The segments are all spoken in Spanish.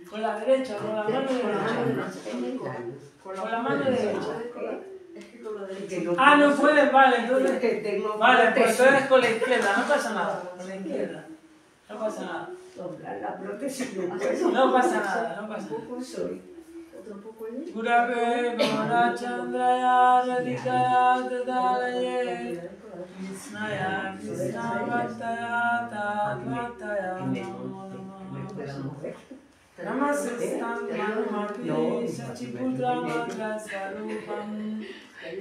Con la derecha, con la mano derecha. Con la mano derecha. Ah, no puedes, vale, entonces. Vale, pues tú eres con la izquierda, no pasa nada. Con la izquierda. No pasa nada. La prótesis no No pasa nada, no pasa nada. Gurave Gora Chandraya Radhikaya Tadalaye Krishnaya Krishnavataya Tadvataya Namo Namaha Namasistam Manumati Sachiputra Madra Sarupam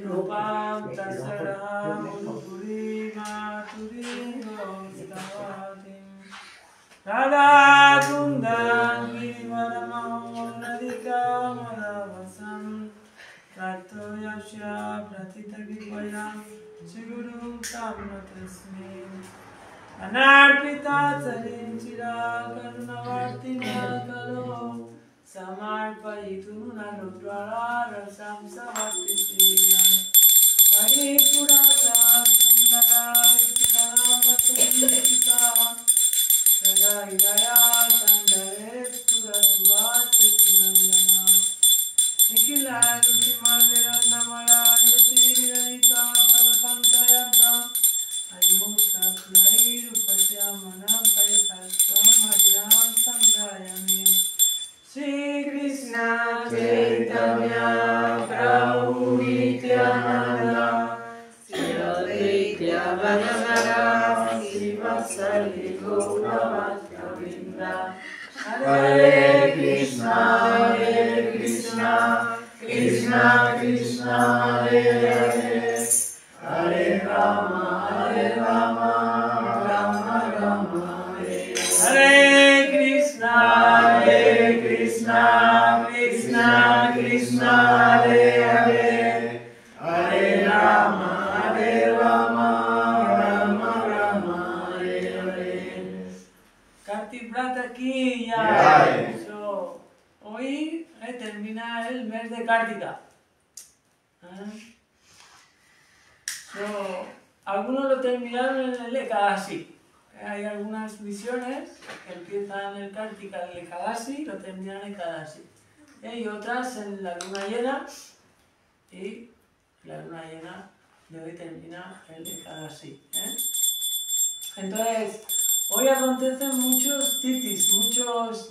Rupam Tasara Murupuri Maturi Gosavatim Radha Kundan Givaramam Radhika Madhavasam Rato Yasha Pratita Givayam Siguru Tamnatasmi Anarpita Sarinchira Karunavartina Kalo Samarpayitu Narudrara Rasam Savatishiyam Hari Purata Sundara Yukitaram Vatumita Radha Hidaya Tandares Puratuvat Satinandana Nikila Ruchimalirandamara Yuti Radhika Parapankayanta Ayukta Kulairu Pasyamana Parisastvam Hariram Sambrayami Sri Krishna Chaitanya Prabhu Nityananda Sri Advaita Gadadhara Srivasari Gauravatta Vrinda Hare Krishna Krishna Krishna Hare Hare Hare Rama Rama Rama Hare Krishna Krishna Krishna Hare Hare Hare Rama Rama Rama Hare Hare. Kartik Vrata ki jai. Hoy termina el mes de Kartika. Algunos lo terminaron en el Ekadasi. Hay algunas visiones que empiezan el Kartika en el Ekadasi y lo terminan en el Ekadasi. Y otras en la luna llena, y la luna llena de hoy termina el Ekadasi. Entonces, hoy acontecen muchos titis, muchos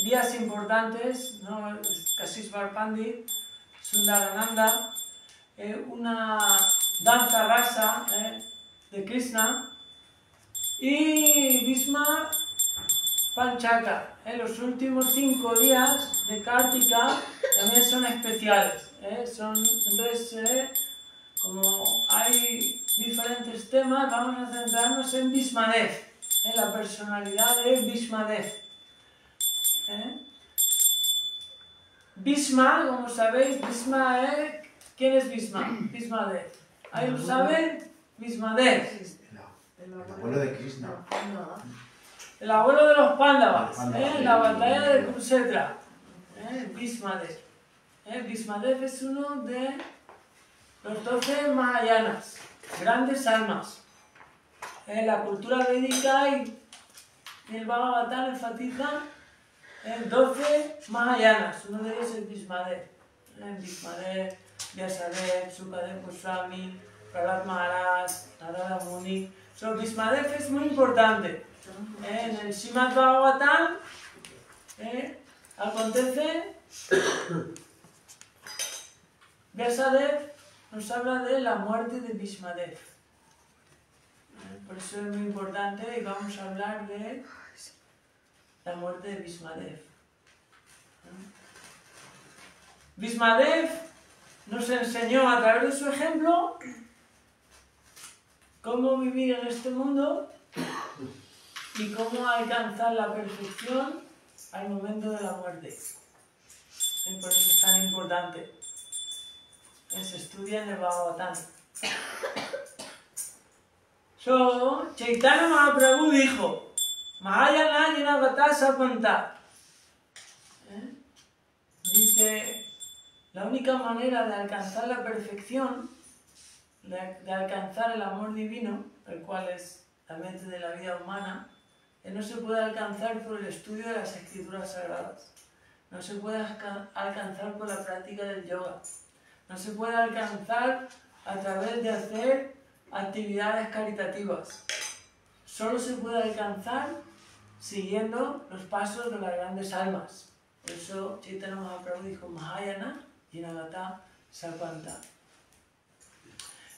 días importantes, ¿no? Kasishvar Pandit, Sundarananda, una danza rasa de Krishna, y Bhishma Panchaka. Los últimos 5 días de Kartika también son especiales. Entonces, como hay diferentes temas, vamos a centrarnos en Bhishmadev, en la personalidad de Bhishmadev. Bhishma, como sabéis, ¿quién es Bhishma? Bhishmadev. ¿Ahí lo saben? Bhishmadev. El abuelo de Krishna. El abuelo de los Pándavas, en la batalla de Kurukshetra. Bhishmadev. Bhishmadev es uno de los 12 Mahayanas, grandes almas. La cultura védica y el Bhagavatam enfatizan 12 Mahayanas. Uno de ellos es Bhishmadev. Bhishmadev, Vyasadev, Sukadev Goswami, Prahlad Maharaj, Narada Muni. Bhishmadev es muy importante. En el Srimad Bhagavatam acontece, Vyasadev nos habla de la muerte de Bhishmadev. Por eso es muy importante y vamos a hablar de la muerte de Bhishmadev. Bhishmadev nos enseñó a través de su ejemplo cómo vivir en este mundo y cómo alcanzar la perfección al momento de la muerte. Y por eso es tan importante. Se estudia en el Bhagavatam. Chaitanya Mahaprabhu dijo, Mahayana Yenavata Sapanta. Dice, la única manera de alcanzar la perfección, de alcanzar el amor divino, el cual es la mente de la vida humana, no se puede alcanzar por el estudio de las escrituras sagradas, no se puede alcanzar por la práctica del yoga, no se puede alcanzar a través de hacer actividades caritativas, solo se puede alcanzar siguiendo los pasos de las grandes almas. Por eso Chaitanya Mahaprabhu dijo Mahayana Yenavata Sapanta.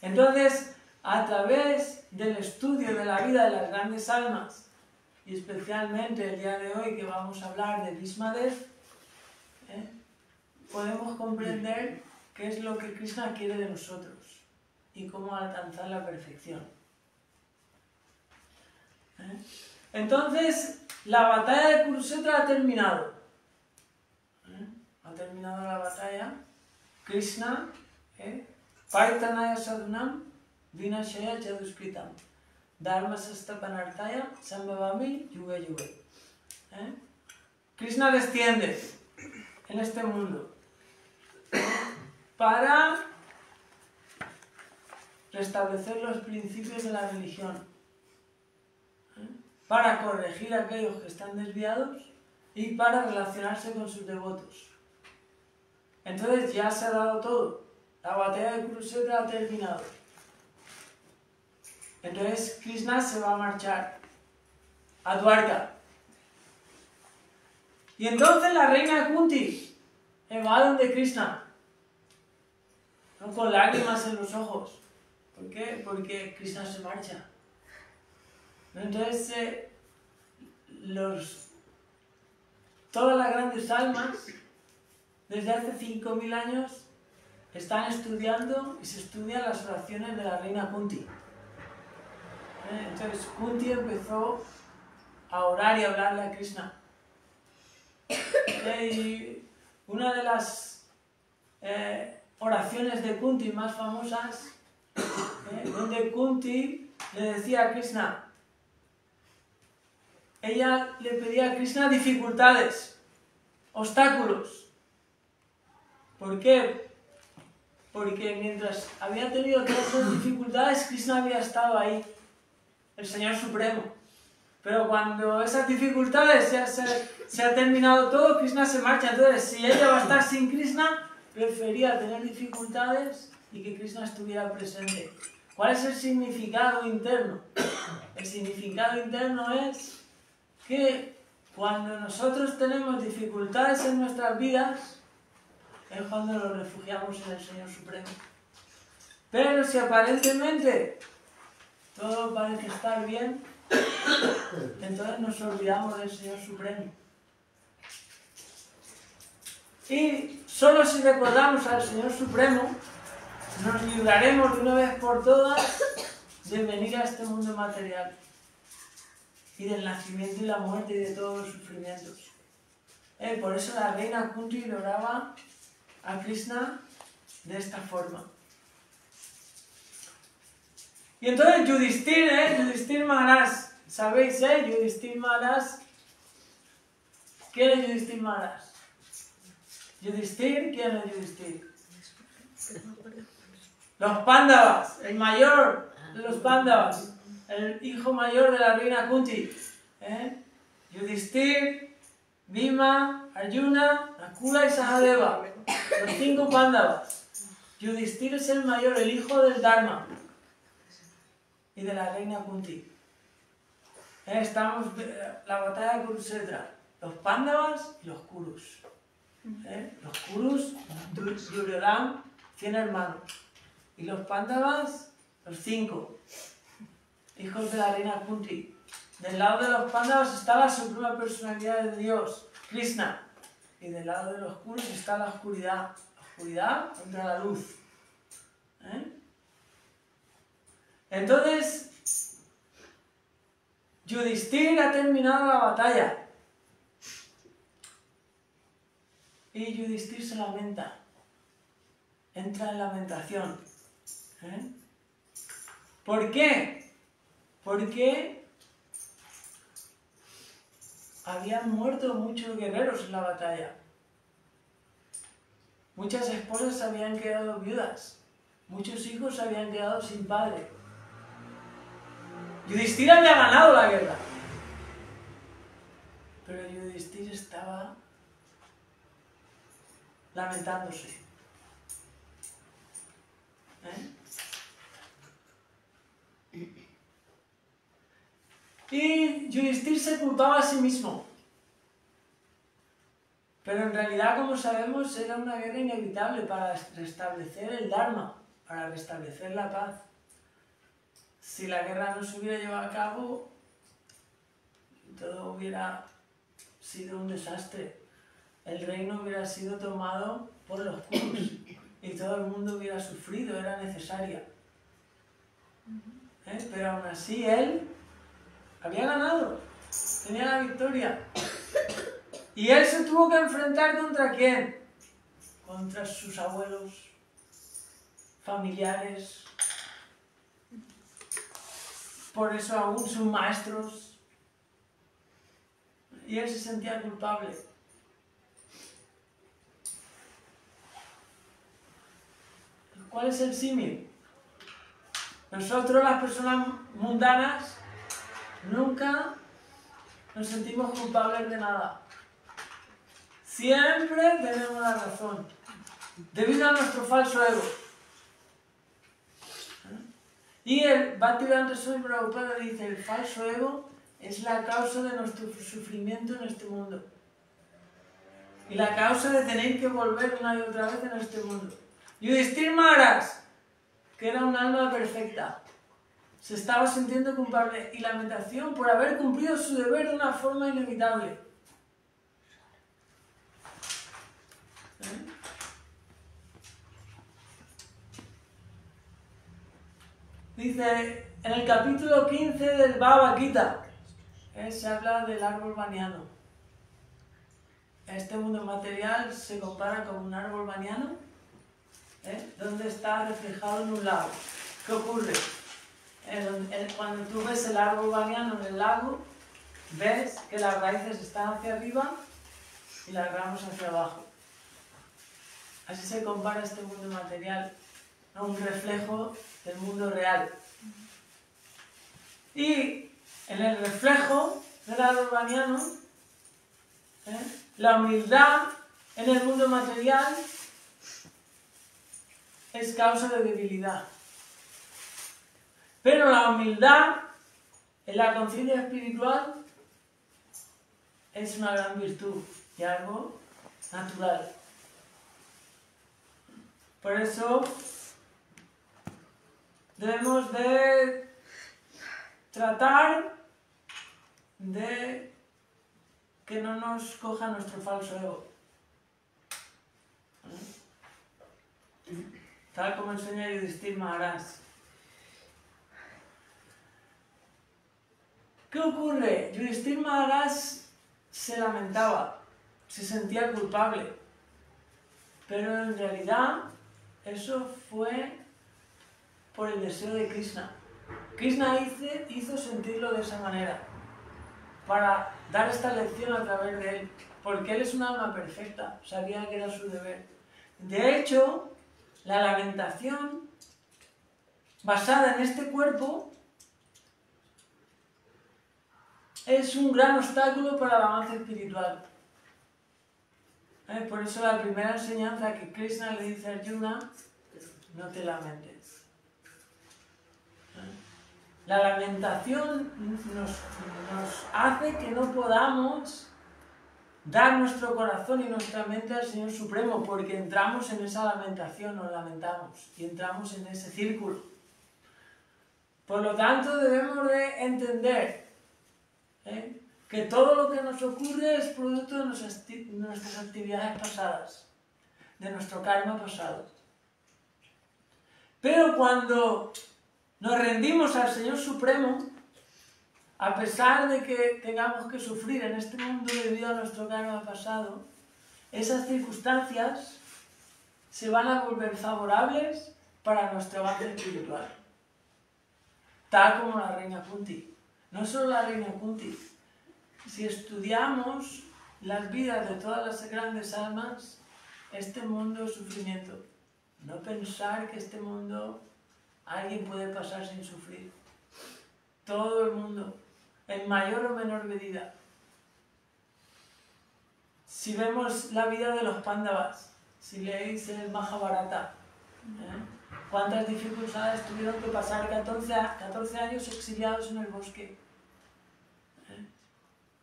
Entonces, a través del estudio de la vida de las grandes almas, y especialmente el día de hoy que vamos a hablar de Bhismadev, podemos comprender qué es lo que Krishna quiere de nosotros y cómo alcanzar la perfección. Entonces, la batalla de Kurukshetra ha terminado. Ha terminado la batalla. Krishna, Paritanaya Sadhunam, Vinashaya Chaduskritam, Dharma Sastapanartaya, Sambhavami Yuga Yuga. Krishna desciende en este mundo para restablecer los principios de la religión, para corregir a aquellos que están desviados y para relacionarse con sus devotos. Entonces ya se ha dado todo. La batalla de Kurukshetra ha terminado. Entonces Krishna se va a marchar a Dwarka. Y entonces la reina Kunti va donde Krishna, ¿no? Con lágrimas en los ojos. ¿Por qué? Porque Krishna se marcha. Entonces todas las grandes almas desde hace 5000 años están estudiando y se estudian las oraciones de la reina Kunti. Entonces Kunti empezó a orar y a hablarle a Krishna. Y una de las oraciones de Kunti más famosas, donde Kunti le decía a Krishna, ella le pedía a Krishna dificultades, obstáculos. ¿Por qué? Porque mientras había tenido todas esas dificultades, Krishna había estado ahí, el Señor Supremo. Pero cuando esas dificultades se ha terminado todo, Krishna se marcha. Entonces, si ella va a estar sin Krishna, prefería tener dificultades y que Krishna estuviera presente. ¿Cuál es el significado interno? El significado interno es que cuando nosotros tenemos dificultades en nuestras vidas, es cuando nos refugiamos en el Señor Supremo. Pero si aparentemente todo parece estar bien, entonces nos olvidamos del Señor Supremo. Y solo si recordamos al Señor Supremo, nos libraremos de una vez por todas de venir a este mundo material y del nacimiento y la muerte y de todos los sufrimientos. Por eso la reina Kunti le oraba a Krishna de esta forma. Y entonces Yudhishthir Maharaj, ¿sabéis? Yudhishthir Maharaj, ¿quién es Yudhishthir Maharaj? ¿Yudhishthir? ¿Quién es Yudhishthir? Los Pándavas, el mayor de los Pándavas, el hijo mayor de la reina Kunti. Yudhishthir, Bhima, Arjuna, Nakula y Sahadeva, los 5 Pándavas. Yudhishthir es el mayor, el hijo del Dharma y de la reina Kunti. Estamos la batalla de Kurukshetra, los Pándavas y los Kurus. Los Kurus, Duryodhana, 100 hermanos. Y los Pándavas, los 5 hijos de la reina Kunti. Del lado de los Pándavas está la suprema personalidad de Dios, Krishna. Y del lado de los Kurus está la oscuridad. La oscuridad contra la luz. Entonces, Yudhishthir ha terminado la batalla. Y Yudhishthir se lamenta. Entra en lamentación. ¿Por qué? Porque habían muerto muchos guerreros en la batalla. Muchas esposas habían quedado viudas. Muchos hijos habían quedado sin padre. Yudhishthira había ganado la guerra. Pero Yudhishthira estaba lamentándose. Y Yudhishthira se culpaba a sí mismo. Pero en realidad, como sabemos, era una guerra inevitable para restablecer el Dharma, para restablecer la paz. Si la guerra no se hubiera llevado a cabo, todo hubiera sido un desastre. El reino hubiera sido tomado por los Kurus y todo el mundo hubiera sufrido, era necesaria. Pero aún así él había ganado, tenía la victoria. Y él se tuvo que enfrentar ¿contra quién? Contra sus abuelos, familiares, por eso aún sus maestros. Y él se sentía culpable. ¿Cuál es el símil? Nosotros, las personas mundanas, nunca nos sentimos culpables de nada. Siempre tenemos la razón, debido a nuestro falso ego. Y el Bhaktivedanta Swami Prabhupada dice, el falso ego es la causa de nuestro sufrimiento en este mundo. Y la causa de tener que volver una y otra vez en este mundo. Yudhishthira Maharaj, que era un alma perfecta, se estaba sintiendo culpable y lamentación por haber cumplido su deber de una forma inevitable. Dice, en el capítulo 15 del Bhagavad Gita, se habla del árbol baniano. Este mundo material se compara con un árbol baniano, donde está reflejado en un lago. ¿Qué ocurre? Cuando tú ves el árbol baniano en el lago, ves que las raíces están hacia arriba y las ramas hacia abajo. Así se compara este mundo material a un reflejo del mundo real. Y en el reflejo del árbol baniano, la humildad en el mundo material es causa de debilidad. Pero la humildad en la conciencia espiritual es una gran virtud y algo natural. Por eso debemos de tratar de que no nos coja nuestro falso ego. Tal como enseña Yudhishthira Maharaj. ¿Qué ocurre? Yudhishthira Maharaj se lamentaba, se sentía culpable, pero en realidad eso fue por el deseo de Krishna. Krishna hizo sentirlo de esa manera, para dar esta lección a través de él, porque él es un alma perfecta, sabía que era su deber. De hecho, la lamentación basada en este cuerpo es un gran obstáculo para el avance espiritual. Por eso la primera enseñanza que Krishna le dice a Arjuna, no te lamentes. La lamentación nos hace que no podamos dar nuestro corazón y nuestra mente al Señor Supremo, porque entramos en esa lamentación, nos lamentamos y entramos en ese círculo. Por lo tanto, debemos de entender que todo lo que nos ocurre es producto de nuestras actividades pasadas, de nuestro karma pasado. Pero cuando nos rendimos al Señor Supremo, a pesar de que tengamos que sufrir en este mundo debido a nuestro karma pasado, esas circunstancias se van a volver favorables para nuestro avance espiritual. tal como la reina Kunti. No solo la reina Kunti. Si estudiamos las vidas de todas las grandes almas, este mundo es sufrimiento. No pensar que este mundo alguien puede pasar sin sufrir. Todo el mundo, en mayor o menor medida. Si vemos la vida de los Pándavas, si leéis el Mahabharata, cuántas dificultades tuvieron que pasar 14 años exiliados en el bosque,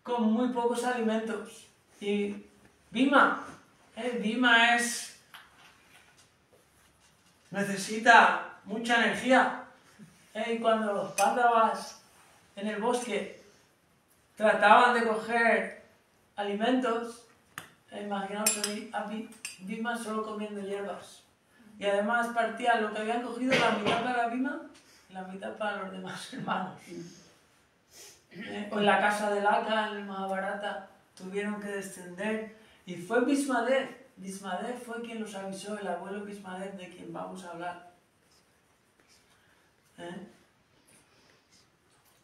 con muy pocos alimentos. Y Bhima, Bhima necesita mucha energía. Y cuando los Pándavas en el bosque trataban de coger alimentos, imaginaos a Bhima solo comiendo hierbas. Y además partían lo que habían cogido, la mitad para Bhima y la mitad para los demás hermanos. O en la casa de Laka, en el Mahabharata, tuvieron que descender. Y fue Bhismadev. Bhismadev fue quien los avisó, el abuelo Bhismadev, de quien vamos a hablar.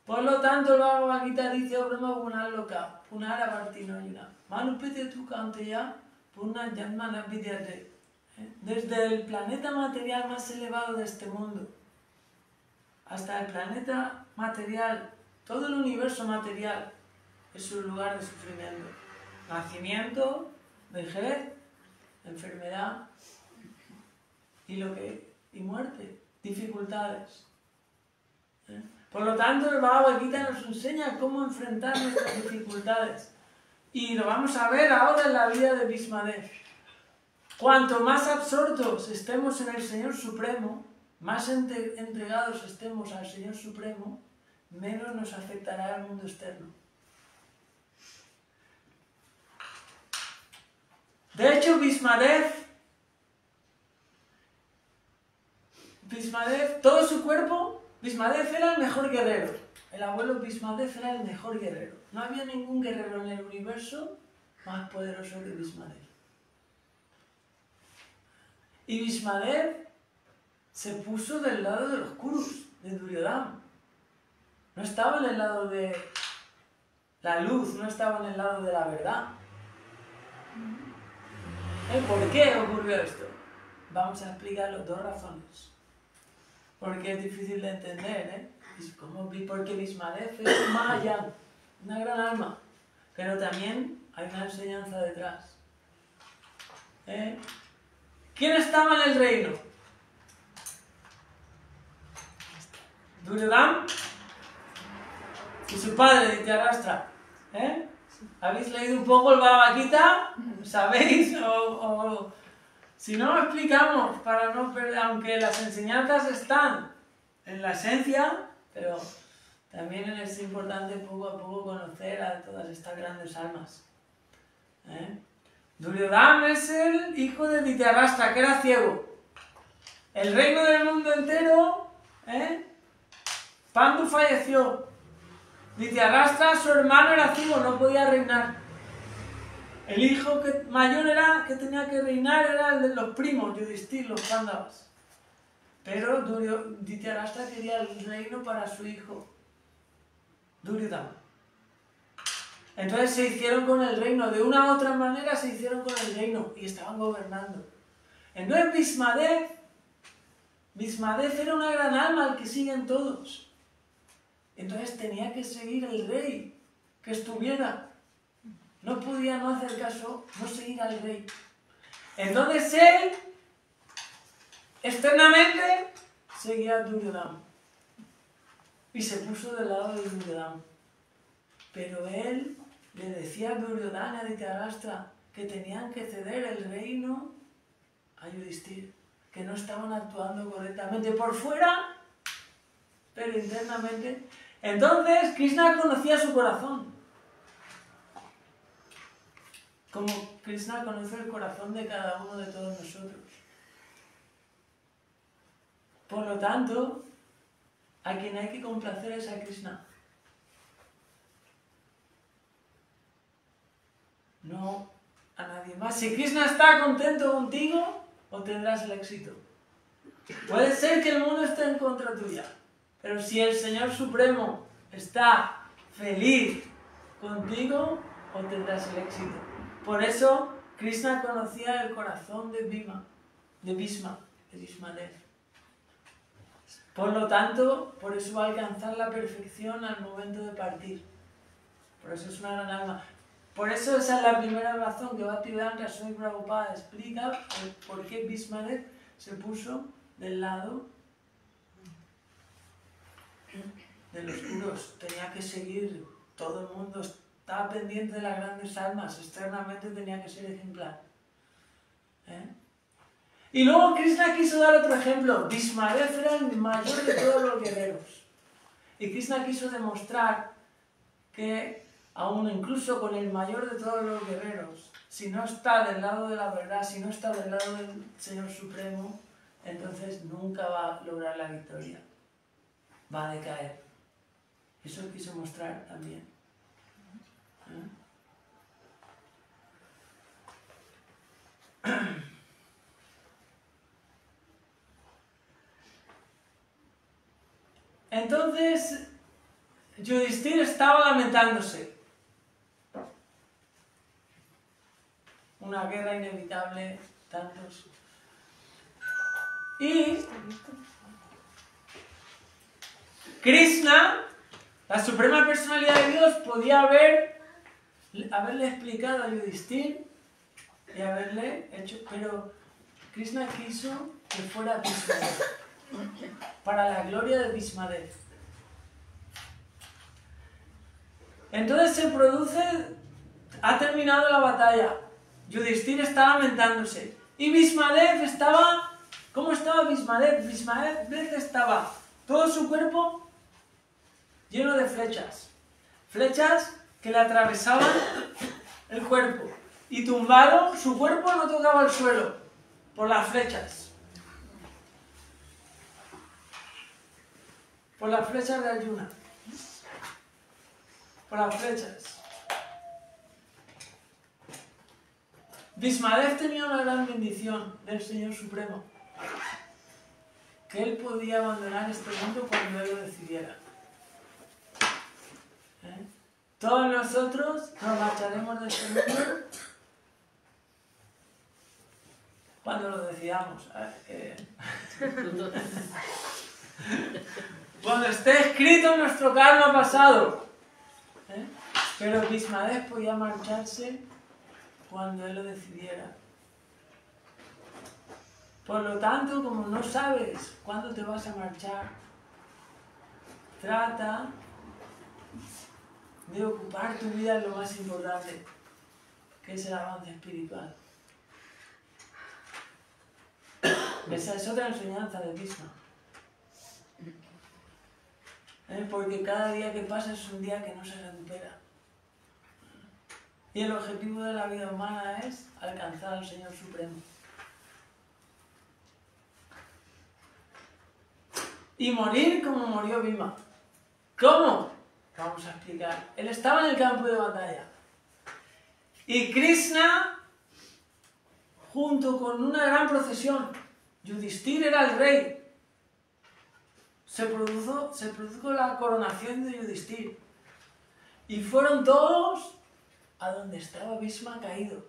Por lo tanto, el Bhagavad Gita dice: Brahma Gunaloka, Punara Vartinoyuna, Manupete tu Kanteya, Purna Janmana Vidyate. Desde el planeta material más elevado de este mundo hasta el planeta material, todo el universo material es un lugar de sufrimiento. Nacimiento, vejez, enfermedad y muerte, dificultades. Por lo tanto, el Bhagavad Gita nos enseña cómo enfrentar nuestras dificultades. Y lo vamos a ver ahora en la vida de Bhismadev. Cuanto más absortos estemos en el Señor Supremo, más entregados estemos al Señor Supremo, menos nos afectará el mundo externo. De hecho, Bhismadev, todo su cuerpo, Bhismadev era el mejor guerrero. El abuelo Bhismadev era el mejor guerrero. No había ningún guerrero en el universo más poderoso que Bhismadev. Y Bhismadev se puso del lado de los Kurus, de Duryodhana. No estaba en el lado de la luz, no estaba en el lado de la verdad. ¿Por qué ocurrió esto? Vamos a explicar dos razones. Porque es difícil de entender, porque Bhismadev es un Mahayana, una gran alma, pero también hay una enseñanza detrás. ¿Quién estaba en el reino? Duryodhana y su padre, Dhritarashtra. ¿Habéis leído un poco el Bhagavad Gita? ¿Sabéis? Si no lo explicamos, para no perder, aunque las enseñanzas están en la esencia, pero también es importante poco a poco conocer a todas estas grandes almas. Duryodhana es el hijo de Dhritarashtra, que era ciego. El reino del mundo entero, Pandu falleció. Dhritarashtra, su hermano, era ciego, no podía reinar. El hijo mayor que tenía que reinar era el de los primos, Yudhishthira, los Pándavas. Pero Dhritarashtra quería el reino para su hijo, Duryodhana. Entonces se hicieron con el reino, de una u otra manera se hicieron con el reino y estaban gobernando. Entonces Bhismadev era una gran alma al que siguen todos. Entonces tenía que seguir el rey que estuviera. No podía no hacer caso, no seguir al rey. Entonces él, externamente, seguía a Duryodhana. Y se puso del lado de Duryodhana. Pero él le decía a Duryodhana y a Dhritarashtra que tenían que ceder el reino a Yudhishthira, que no estaban actuando correctamente por fuera, pero internamente. Entonces Krishna conocía su corazón, como Krishna conoce el corazón de cada uno de todos nosotros. Por lo tanto, a quien hay que complacer es a Krishna. No a nadie más. Si Krishna está contento contigo, obtendrás el éxito. Puede ser que el mundo esté en contra tuya, Pero si el Señor Supremo está feliz contigo, obtendrás el éxito. Por eso Krishna conocía el corazón de Bhismadev. Por lo tanto, por eso va a alcanzar la perfección al momento de partir. Por eso es una gran alma. Por eso esa es la primera razón que Bhaktivedanta Swami Prabhupada explica por qué Bhismadev se puso del lado de los puros. Tenía que seguir, todo el mundo estaba pendiente de las grandes almas, externamente tenía que ser ejemplar. Y luego Krishna quiso dar otro ejemplo. Bhismadev era el mayor de todos los guerreros. Y Krishna quiso demostrar que aún incluso con el mayor de todos los guerreros, si no está del lado de la verdad, si no está del lado del Señor Supremo, entonces nunca va a lograr la victoria. Va a decaer. Eso quiso mostrar también. Entonces, Yudhishthira estaba lamentándose. Una guerra inevitable, tantos. Y Krishna, la suprema personalidad de Dios, podía haberle explicado a Yudhishthira y haberle hecho, pero Krishna quiso que fuera Bhismadev, para la gloria de Bhismadev. Entonces se produce, ha terminado la batalla, Yudhishthira está lamentándose, y Bhismadev estaba, ¿cómo estaba Bhismadev? Bhismadev estaba todo su cuerpo lleno de flechas, flechas que le atravesaban el cuerpo, y tumbado, su cuerpo no tocaba el suelo, por las flechas. Por las flechas de Arjuna. Por las flechas. Bhismadev tenía una gran bendición del Señor Supremo. Que él podía abandonar este mundo cuando él lo decidiera. Todos nosotros nos marcharemos de este mundo cuando lo decidamos. Cuando esté escrito en nuestro karma pasado. Pero Bhismadev podía marcharse cuando él lo decidiera. Por lo tanto, como no sabes cuándo te vas a marchar, trata de ocupar tu vida en lo más importante, que es el avance espiritual. Esa es otra enseñanza de Bhisma. Porque cada día que pasa es un día que no se recupera. Y el objetivo de la vida humana es alcanzar al Señor Supremo. Y morir como murió Bhima. ¿Cómo? Vamos a explicar. Él estaba en el campo de batalla. Y Krishna, junto con una gran procesión, Yudhishthira era el rey. Se produjo la coronación de Yudhishthira. Y fueron todos a donde estaba Bhisma caído.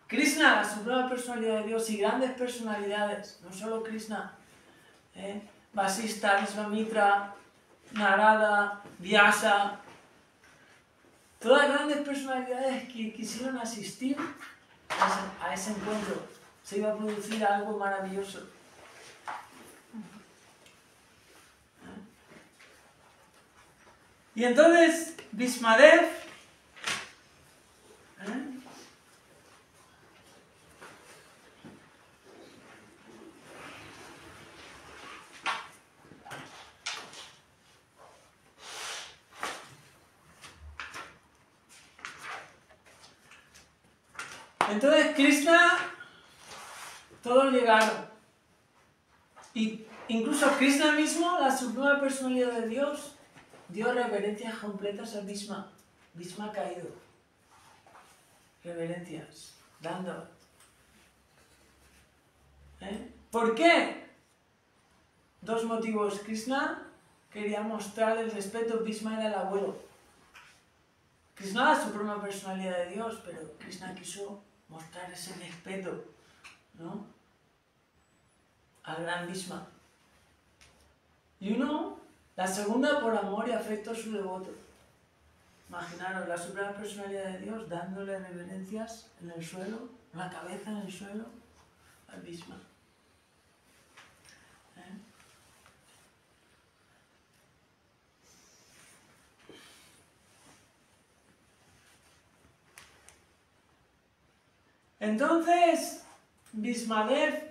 Krishna, la suprema personalidad de Dios, y grandes personalidades, no solo Krishna, Vasista, Vishvamitra, Narada, Vyasa, todas grandes personalidades que quisieron asistir a ese encuentro. Se iba a producir algo maravilloso. Y entonces Bhismadev entonces Krishna, todos llegaron. Y incluso Krishna mismo, la suprema personalidad de Dios, dio reverencias completas a Bhisma. Bhisma caído. Reverencias. Dando. ¿Por qué? Dos motivos. Krishna quería mostrar el respeto, Bhishma era el abuelo. Krishna es la suprema personalidad de Dios, pero Krishna quiso mostrar ese respeto, ¿no?, al gran Bhishma. Y la segunda, por amor y afecto a su devoto. Imaginaros, la suprema personalidad de Dios dándole reverencias en el suelo, la cabeza en el suelo, al Bhishma. Entonces, Bhismadev,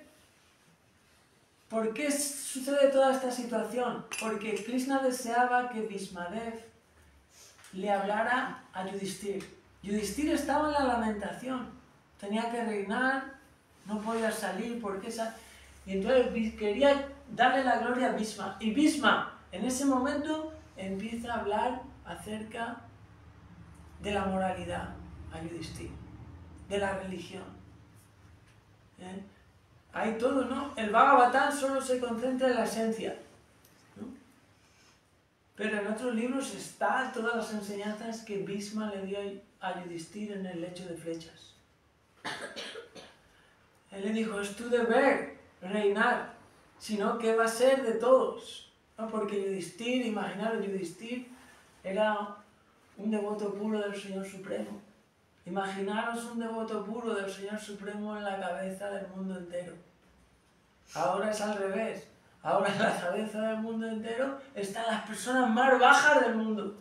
¿por qué sucede toda esta situación? Porque Krishna deseaba que Bhismadev le hablara a Yudhishthir. Yudhishthir estaba en la lamentación, tenía que reinar, no podía salir porque y entonces quería darle la gloria a Bhishma. Y Bhishma en ese momento empieza a hablar acerca de la moralidad a Yudhishthir, de la religión. Hay todo, ¿no? El Bhagavatam solo se concentra en la esencia, ¿no? Pero en otros libros están todas las enseñanzas que Bhishma le dio a Yudhishthir en el lecho de flechas. Él le dijo, es tu deber reinar, sino que va a ser de todos, ¿no? Porque Yudhishthir, imaginaros, Yudhishthir era un devoto puro del Señor Supremo. Imaginaros un devoto puro del Señor Supremo en la cabeza del mundo entero. Ahora es al revés. Ahora en la cabeza del mundo entero están las personas más bajas del mundo.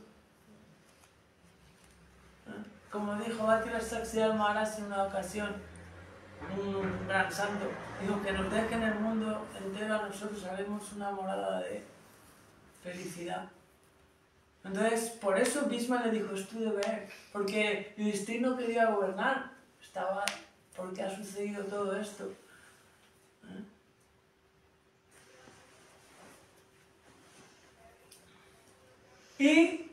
Como dijo Bhaktivinoda Thakur Maharaj en una ocasión, un gran santo, dijo que nos dejen el mundo entero, a nosotros haremos una morada de felicidad. Entonces, por eso Bhishma le dijo, es tu deber, porque Yudhishthir no quería gobernar, estaba, porque ha sucedido todo esto. Y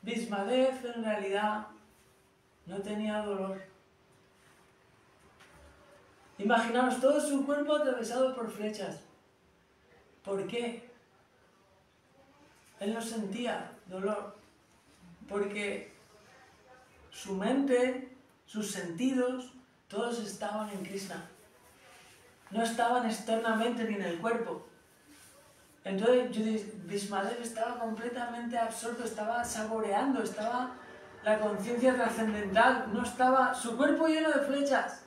Bhismadev en realidad no tenía dolor. Imaginaos todo su cuerpo atravesado por flechas. ¿Por qué? Él no sentía dolor, porque su mente, sus sentidos, todos estaban en Krishna. No estaban externamente ni en el cuerpo. Entonces Bhismadev estaba completamente absorto, estaba saboreando, estaba la conciencia trascendental, no estaba su cuerpo lleno de flechas,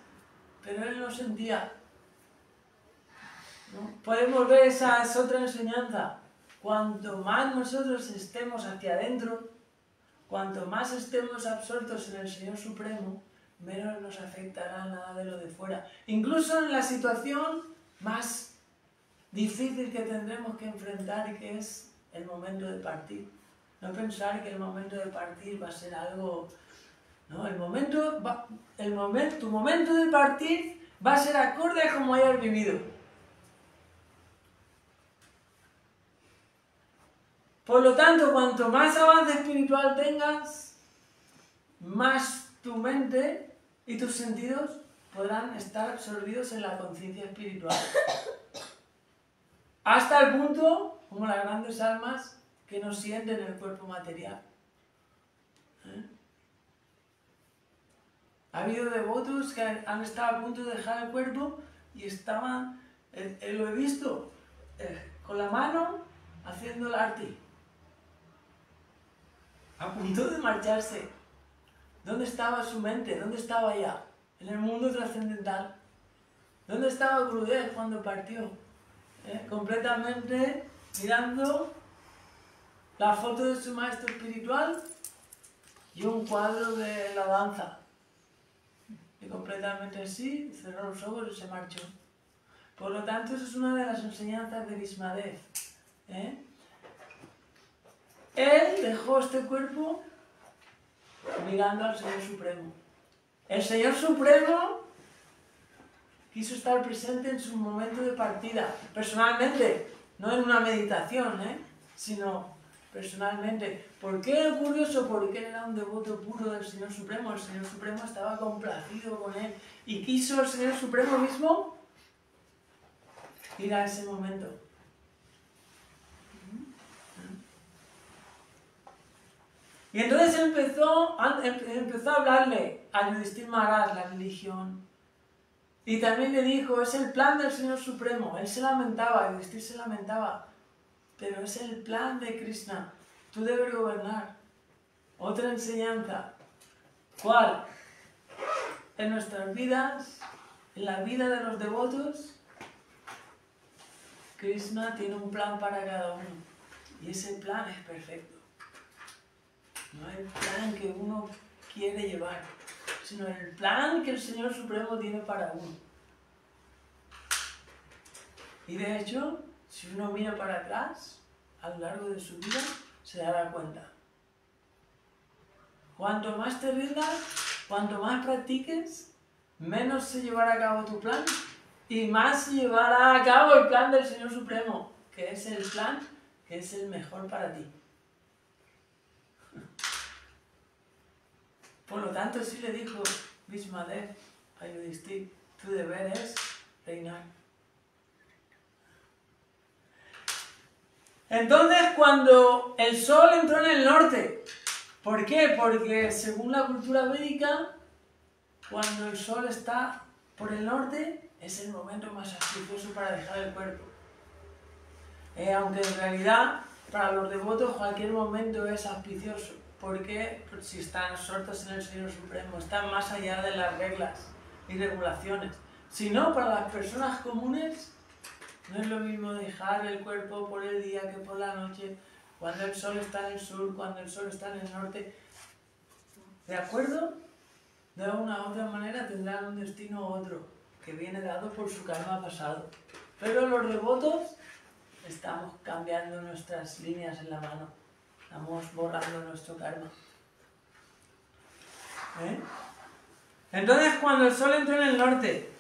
pero él no sentía. ¿No? Podemos ver, esa es otra enseñanza. Cuanto más nosotros estemos hacia adentro, cuanto más estemos absortos en el Señor Supremo, menos nos afectará nada de lo de fuera. Incluso en la situación más difícil que tendremos que enfrentar, y que es el momento de partir. No pensar que el momento de partir va a ser algo... No, tu momento de partir va a ser acorde a como hayas vivido. Por lo tanto, cuanto más avance espiritual tengas, más tu mente y tus sentidos podrán estar absorbidos en la conciencia espiritual. Hasta el punto, como las grandes almas, que no sienten el cuerpo material. Ha habido devotos que han estado a punto de dejar el cuerpo y estaban, lo he visto, con la mano haciendo el arti. A punto de marcharse. ¿Dónde estaba su mente? ¿Dónde estaba ella? En el mundo trascendental. ¿Dónde estaba Gurudev cuando partió? Completamente mirando la foto de su maestro espiritual y un cuadro de la danza. Y completamente así, cerró los ojos y se marchó. Por lo tanto, esa es una de las enseñanzas de Bhismadev. Él dejó este cuerpo mirando al Señor Supremo. El Señor Supremo quiso estar presente en su momento de partida, personalmente, no en una meditación, sino personalmente. ¿Por qué ocurrió eso? Porque él era un devoto puro del Señor Supremo. El Señor Supremo estaba complacido con él y quiso el Señor Supremo mismo ir a ese momento. Y entonces empezó a hablarle a Yudhishthira Maharaj la religión. Y también le dijo, es el plan del Señor Supremo. Él se lamentaba, Yudhishthira se lamentaba. Pero es el plan de Krishna. Tú debes gobernar. Otra enseñanza. ¿Cuál? En nuestras vidas, en la vida de los devotos, Krishna tiene un plan para cada uno. Y ese plan es perfecto. No hay plan que uno quiere llevar, sino el plan que el Señor Supremo tiene para uno. Y de hecho, si uno mira para atrás, a lo largo de su vida, se dará cuenta. Cuanto más te rindas, cuanto más practiques, menos se llevará a cabo tu plan y más se llevará a cabo el plan del Señor Supremo, que es el plan que es el mejor para ti. Por lo tanto, sí le dijo Bhismadev a Yudhishthira, tu deber es reinar. Entonces, cuando el sol entró en el norte, ¿por qué? Porque según la cultura védica, cuando el sol está por el norte, es el momento más auspicioso para dejar el cuerpo. Aunque en realidad, para los devotos, cualquier momento es auspicioso. ¿Por qué? Porque si están absortos en el Señor Supremo, están más allá de las reglas y regulaciones. Si no, para las personas comunes, no es lo mismo dejar el cuerpo por el día que por la noche, cuando el sol está en el sur, cuando el sol está en el norte. ¿De acuerdo? De una u otra manera tendrán un destino u otro, que viene dado por su karma pasado. Pero los devotos estamos cambiando nuestras líneas en la mano. Estamos borrando nuestro karma. Entonces, cuando el sol entró en el norte,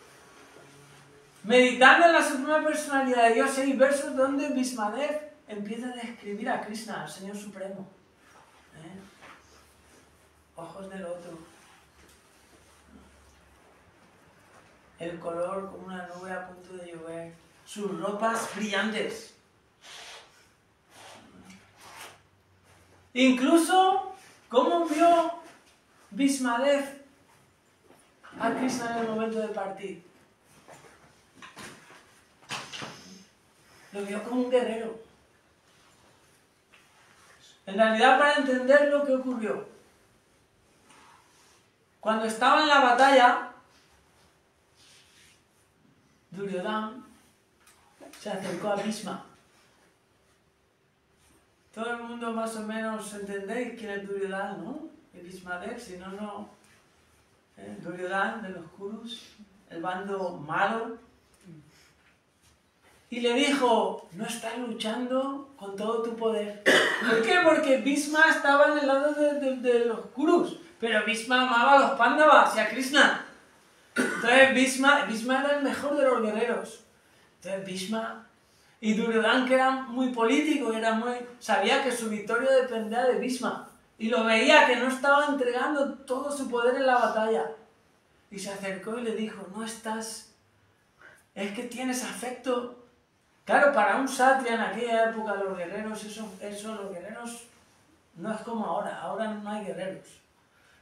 meditando en la Suprema Personalidad de Dios, hay versos donde Bhismadev empieza a describir a Krishna, al Señor Supremo. Ojos de loto. El color como una nube a punto de llover. Sus ropas brillantes. Incluso, ¿cómo vio Bhismadev a Krishna en el momento de partir? Lo vio como un guerrero. En realidad, para entender lo que ocurrió, cuando estaba en la batalla, Duryodhana se acercó a Bhisma. Todo el mundo más o menos entendéis quién es Duryodhana, ¿no? Y Bhismadev, si no, no. Duryodhana de los Kurus, el bando malo. Y le dijo, no estás luchando con todo tu poder. ¿Por qué? Porque Bhisma estaba en el lado de los Kurus, pero Bhisma amaba a los Pándavas y a Krishna. Entonces Bhisma era el mejor de los guerreros. Entonces Bhisma y Duryodhana, que era muy político, sabía que su victoria dependía de Bhisma. Y lo veía que no estaba entregando todo su poder en la batalla. Y se acercó y le dijo, no estás... Es que tienes afecto... Claro, para un kshatriya en aquella época, los guerreros, los guerreros no es como ahora no hay guerreros.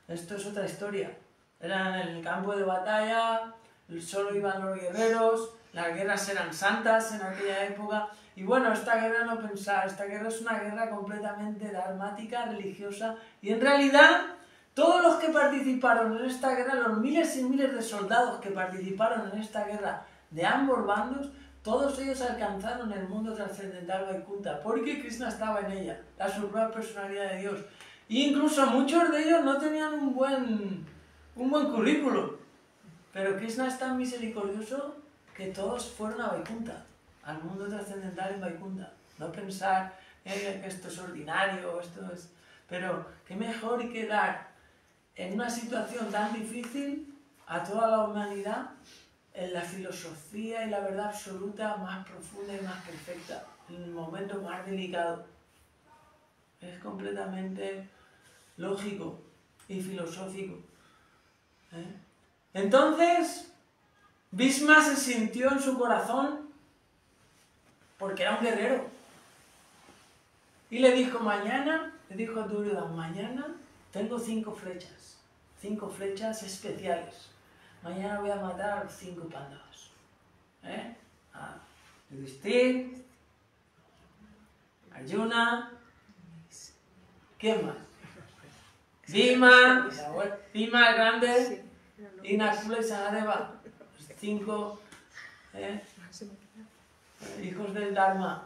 Esto es otra historia. Eran en el campo de batalla, solo iban los guerreros, las guerras eran santas en aquella época. Y bueno, esta guerra no pensar, esta guerra es una guerra completamente dharmática, religiosa, y en realidad todos los que participaron en esta guerra, los miles y miles de soldados que participaron en esta guerra de ambos bandos, todos ellos alcanzaron el mundo trascendental Vaikuntha, porque Krishna estaba en ella, la suprema personalidad de Dios. E incluso muchos de ellos no tenían un buen currículum, pero Krishna es tan misericordioso que todos fueron a Vaikuntha, al mundo trascendental en Vaikuntha. No pensar que esto es ordinario, pero qué mejor que dar en una situación tan difícil a toda la humanidad en la filosofía y la verdad absoluta más profunda y más perfecta, en el momento más delicado. Es completamente lógico y filosófico. Entonces, Bhisma se sintió en su corazón porque era un guerrero. Y le dijo mañana, le dijo a Duryodhana, mañana tengo 5 flechas especiales. Mañana voy a matar a los 5 Pándavas. A Yudhishthira, Arjuna, ¿quién más? Bhima el grande, y Nakula y Sahadeva, los 5 hijos del Dharma,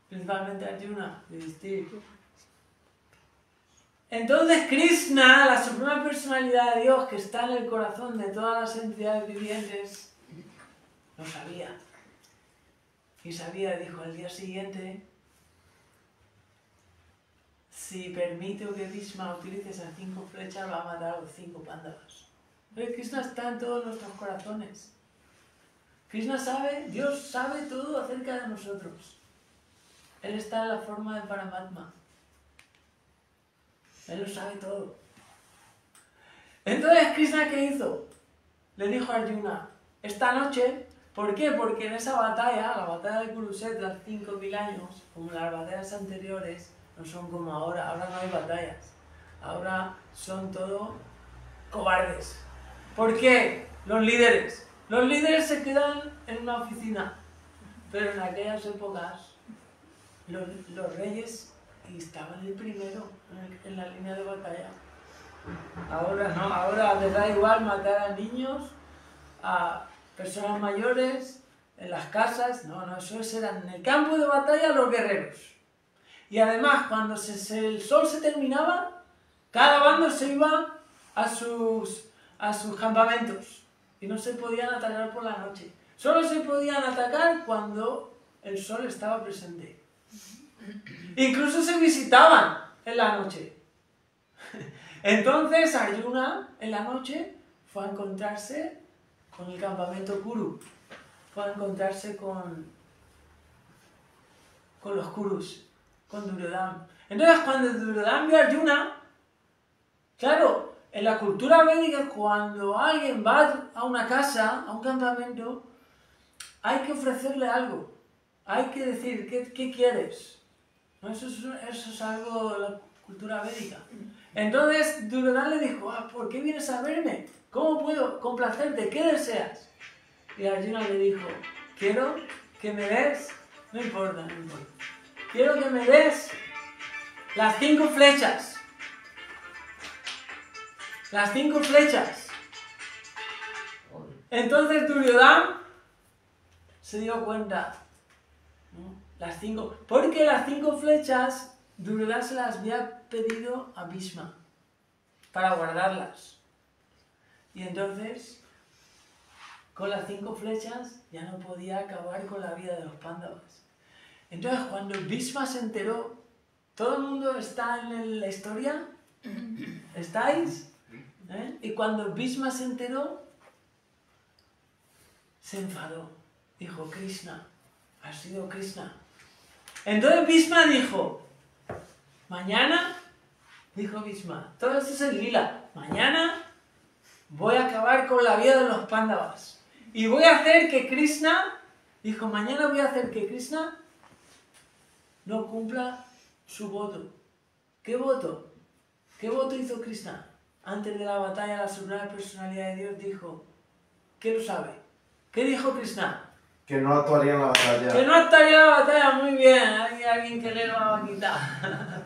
principalmente Arjuna, Yudhishthira. Entonces Krishna, la suprema personalidad de Dios que está en el corazón de todas las entidades vivientes, lo sabía. Y sabía, dijo, al día siguiente, si permito que Bhishma utilice esas 5 flechas, va a matar a los 5 Pándavas. Pero Krishna está en todos nuestros corazones. Krishna sabe, Dios sabe todo acerca de nosotros. Él está en la forma de Paramatma. Él lo sabe todo. Entonces, ¿Krishna qué hizo? Le dijo a Arjuna, esta noche, ¿por qué? Porque en esa batalla, la batalla de Kurukshetra, hace 5.000 años, como las batallas anteriores, no son como ahora no hay batallas. Ahora son todo cobardes. ¿Por qué? Los líderes se quedan en una oficina, pero en aquellas épocas los reyes estaban el primero en la línea de batalla. Ahora no, ahora les da igual matar a niños, a personas mayores, en las casas. No, esos eran en el campo de batalla los guerreros. Y además, cuando el sol se terminaba, cada bando se iba a sus campamentos y no se podían atacar por la noche. Solo se podían atacar cuando el sol estaba presente. Incluso se visitaban en la noche. Entonces Arjuna en la noche fue a encontrarse con el campamento Kuru. Fue a encontrarse con los Kurus, con Duryodhana. Entonces cuando Duryodhana vio a Arjuna, claro, en la cultura védica cuando alguien va a una casa, a un campamento, hay que ofrecerle algo. Hay que decir, ¿qué quieres? ¿No? Eso es algo de la cultura védica. Entonces Duryodhana le dijo, ¿por qué vienes a verme? ¿Cómo puedo complacerte? ¿Qué deseas? Y Arjuna le dijo, quiero que me des, no importa. Quiero que me des las 5 flechas. Las 5 flechas. Entonces Duryodhana se dio cuenta, ¿no? Porque las 5 flechas Duryodhana se las había pedido a Bhishma para guardarlas. Y entonces, con las 5 flechas ya no podía acabar con la vida de los Pándavas. Entonces, cuando Bhishma se enteró, ¿todo el mundo está en la historia? ¿Estáis? Y cuando Bhishma se enteró, se enfadó. Dijo, Krishna, ha sido Krishna. Entonces Bhishma dijo, mañana, dijo Bhishma, todo esto es el lila, mañana voy a acabar con la vida de los Pándavas. Y voy a hacer que Krishna, dijo, mañana voy a hacer que Krishna no cumpla su voto. ¿Qué voto? ¿Qué voto hizo Krishna? Antes de la batalla, la suprema personalidad de Dios dijo, ¿qué lo sabe? ¿Qué dijo Krishna? Que no actuaría en la batalla. Que no actuaría en la batalla, muy bien. Hay alguien que lee la vaquita.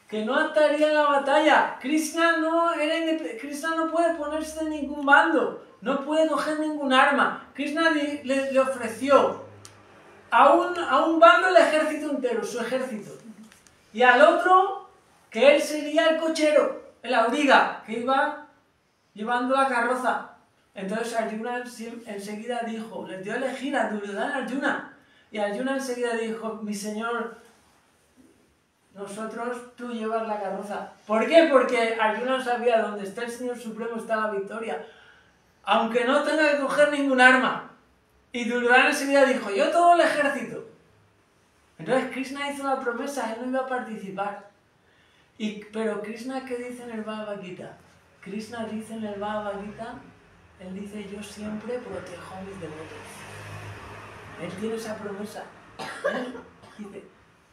Que no actuaría en la batalla. Krishna no puede ponerse en ningún bando. No puede coger ningún arma. Krishna le ofreció a un bando el ejército entero, su ejército. Y al otro, que él sería el cochero, el auriga, que iba llevando la carroza. Entonces Arjuna enseguida dijo, les dio a elegir a Duryodhana y Arjuna. Y Arjuna enseguida dijo, mi señor, tú llevas la carroza. ¿Por qué? Porque Arjuna sabía, donde está el Señor Supremo está la victoria. Aunque no tenga que coger ningún arma. Y Duryodhana enseguida dijo, yo todo el ejército. Entonces Krishna hizo la promesa, él no iba a participar. Pero Krishna, ¿qué dice en el Bhagavad Gita? Krishna dice en el Bhagavad Gita, Él dice, yo siempre protejo a mis devotos. Él tiene esa promesa. Él dice,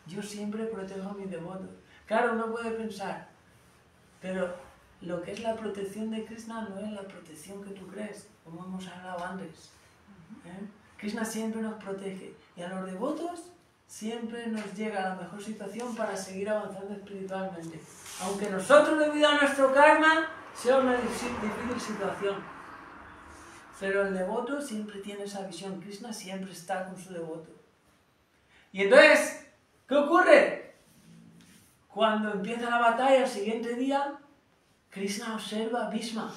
yo siempre protejo a mis devotos. Claro, uno puede pensar, pero lo que es la protección de Krishna no es la protección que tú crees, como hemos hablado antes. Krishna siempre nos protege y a los devotos siempre nos llega a la mejor situación para seguir avanzando espiritualmente. Aunque nosotros, debido a nuestro karma, sea una difícil situación. Pero el devoto siempre tiene esa visión. Krishna siempre está con su devoto. Y entonces, ¿qué ocurre? Cuando empieza la batalla el siguiente día, Krishna observa a Bhishma,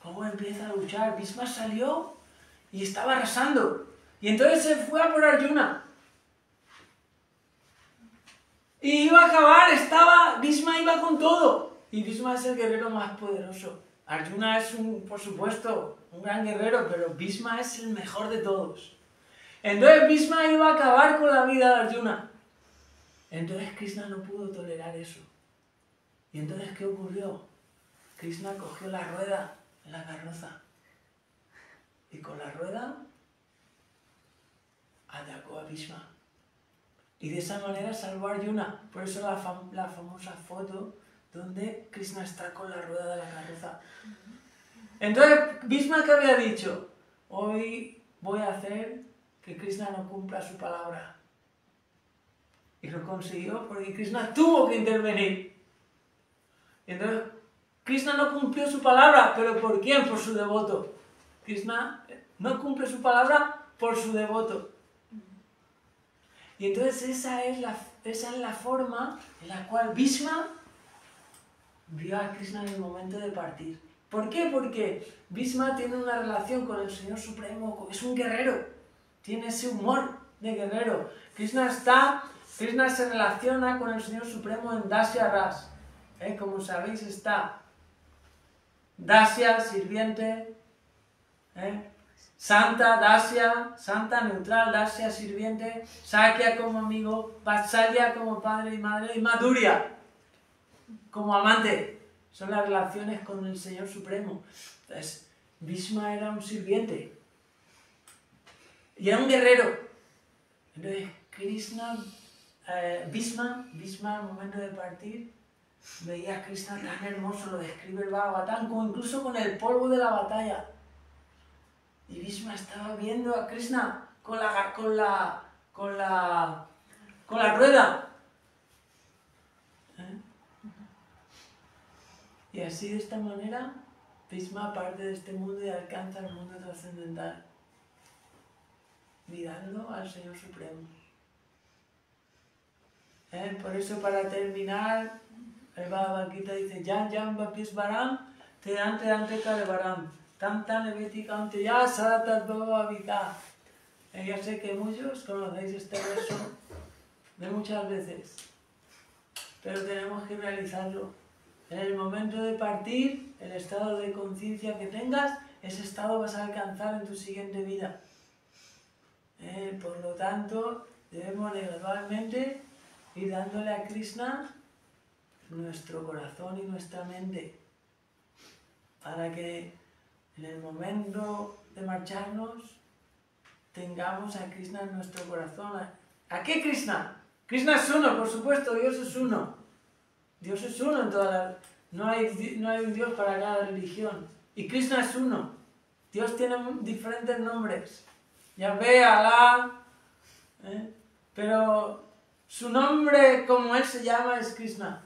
cómo empieza a luchar. Bhishma salió y estaba arrasando. Y entonces se fue a por Arjuna. Y iba a acabar, Bhishma iba con todo. Y Bhishma es el guerrero más poderoso. Arjuna es, por supuesto, un gran guerrero, pero Bhishma es el mejor de todos. Entonces Bhishma iba a acabar con la vida de Arjuna. Entonces Krishna no pudo tolerar eso. ¿Y entonces qué ocurrió? Krishna cogió la rueda de la carroza. Y con la rueda atacó a Bhishma. Y de esa manera salvó a Arjuna. Por eso la famosa foto donde Krishna está con la rueda de la carroza. Entonces, Bhishma, ¿qué había dicho? Hoy voy a hacer que Krishna no cumpla su palabra. Y lo consiguió porque Krishna tuvo que intervenir. Entonces, Krishna no cumplió su palabra, ¿pero por quién? Por su devoto. Krishna no cumple su palabra por su devoto. Y entonces esa es la forma en la cual Bhishma vio a Krishna en el momento de partir. ¿Por qué? Porque Bhishma tiene una relación con el Señor Supremo, es un guerrero, tiene ese humor de guerrero. Krishna se relaciona con el Señor Supremo en Dasya Ras. Como sabéis, está Dasya, sirviente, Santa, Dasya, Santa neutral, Dasya, sirviente, Sakya como amigo, Vatsalya como padre y madre, y Madhurya como amante. Son las relaciones con el Señor Supremo. Entonces, Bhishma era un sirviente y era un guerrero. Entonces, Bhishma, al momento de partir, veía a Krishna tan hermoso, lo describe el Bhagavatam, como incluso con el polvo de la batalla. Y Bhishma estaba viendo a Krishna con la rueda. Y así, de esta manera, Bhishma parte de este mundo y alcanza el mundo trascendental, mirando al Señor Supremo. Por eso, para terminar, el Bhagavad Gita dice: Yan Yan Bhapisvaram Te Ante Kalevaram Tam Tan Evitikante Ya Saratat Bhavavita. Ya sé que muchos conocéis este verso de muchas veces, pero tenemos que realizarlo. En el momento de partir, el estado de conciencia que tengas, ese estado vas a alcanzar en tu siguiente vida. Por lo tanto, debemos de gradualmente ir dándole a Krishna nuestro corazón y nuestra mente, para que en el momento de marcharnos tengamos a Krishna en nuestro corazón. ¿A qué Krishna? Krishna es uno, por supuesto, Dios es uno. Dios es uno en todas las... No hay un Dios para cada religión. Y Krishna es uno. Dios tiene diferentes nombres. Yahvé, Alá. Pero su nombre, como Él se llama, es Krishna.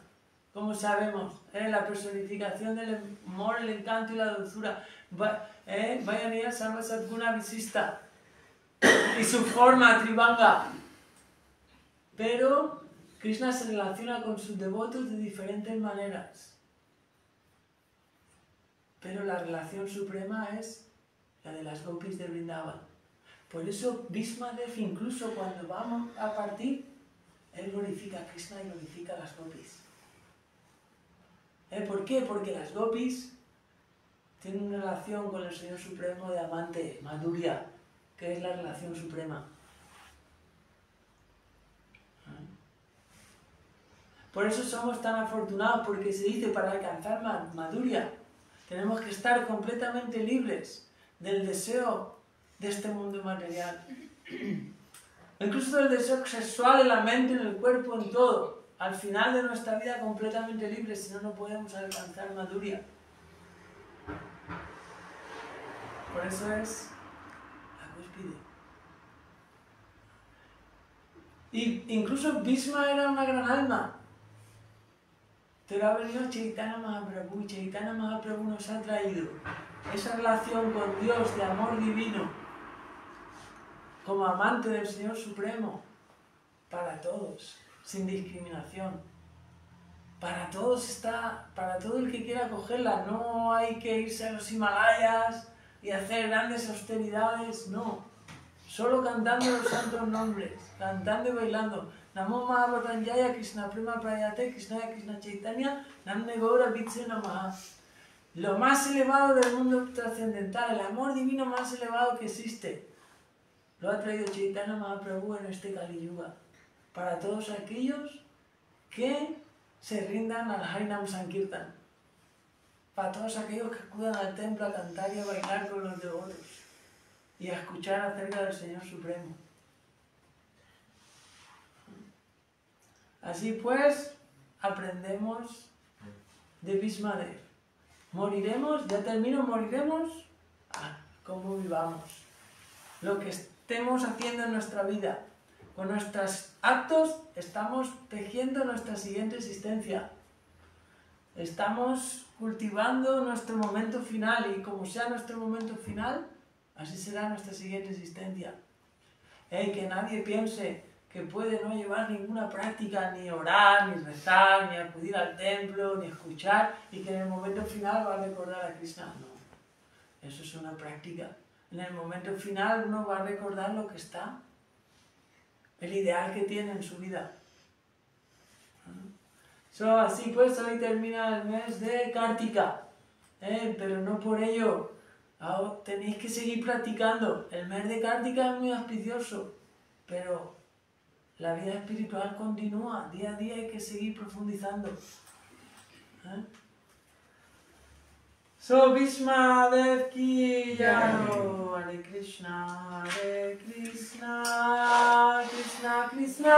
Como sabemos. La personificación del amor, el encanto y la dulzura. Vayanira Sarva Sadguna Visista. Y su forma, Trivanga. Pero Krishna se relaciona con sus devotos de diferentes maneras. Pero la relación suprema es la de las gopis de Vrindavan. Por eso Bhishmadev, incluso cuando vamos a partir, él glorifica a Krishna y glorifica a las gopis. ¿Por qué? Porque las gopis tienen una relación con el Señor Supremo de amante, Madhurya, que es la relación suprema. Por eso somos tan afortunados, porque se dice, para alcanzar Madhurya tenemos que estar completamente libres del deseo de este mundo material. Incluso del deseo sexual en la mente, en el cuerpo, en todo. Al final de nuestra vida completamente libres, si no, no podemos alcanzar maduría. Por eso es la cúspide. Y incluso Bhishma era una gran alma. Pero ha venido Chaitanya Mahaprabhu y Chaitanya Mahaprabhu nos ha traído esa relación con Dios de amor divino como amante del Señor Supremo para todos, sin discriminación. Para todos está, para todo el que quiera cogerla. No hay que irse a los Himalayas y hacer grandes austeridades, no. Solo cantando los santos nombres, cantando y bailando. Namo Mahabhatanjaya Krishna Prema Prayate Krishnaya Krishna Chaitanya Namne Gaura Vitse Namaha. Lo más elevado del mundo trascendental, el amor divino más elevado que existe, lo ha traído Chaitanya Mahaprabhu en este Kali Yuga. Para todos aquellos que se rindan al Harinam Sankirtan. Para todos aquellos que acudan al templo a cantar y a bailar con los devotos y a escuchar acerca del Señor Supremo. Así pues, aprendemos de Bhismadev. Moriremos, ya termino, moriremos como vivamos. Lo que estemos haciendo en nuestra vida, con nuestros actos, estamos tejiendo nuestra siguiente existencia. Estamos cultivando nuestro momento final y como sea nuestro momento final, así será nuestra siguiente existencia. Que nadie piense que puede no llevar ninguna práctica, ni orar, ni rezar, ni acudir al templo, ni escuchar, y que en el momento final va a recordar a Krishna. No, eso es una práctica. En el momento final uno va a recordar lo que está, el ideal que tiene en su vida. Así pues, hoy termina el mes de Kartika, pero no por ello. Tenéis que seguir practicando. El mes de Kartika es muy auspicioso, pero la vida espiritual continúa. Día a día hay que seguir profundizando. Bhishmadev ki jai. Hare Krishna, Krishna Krishna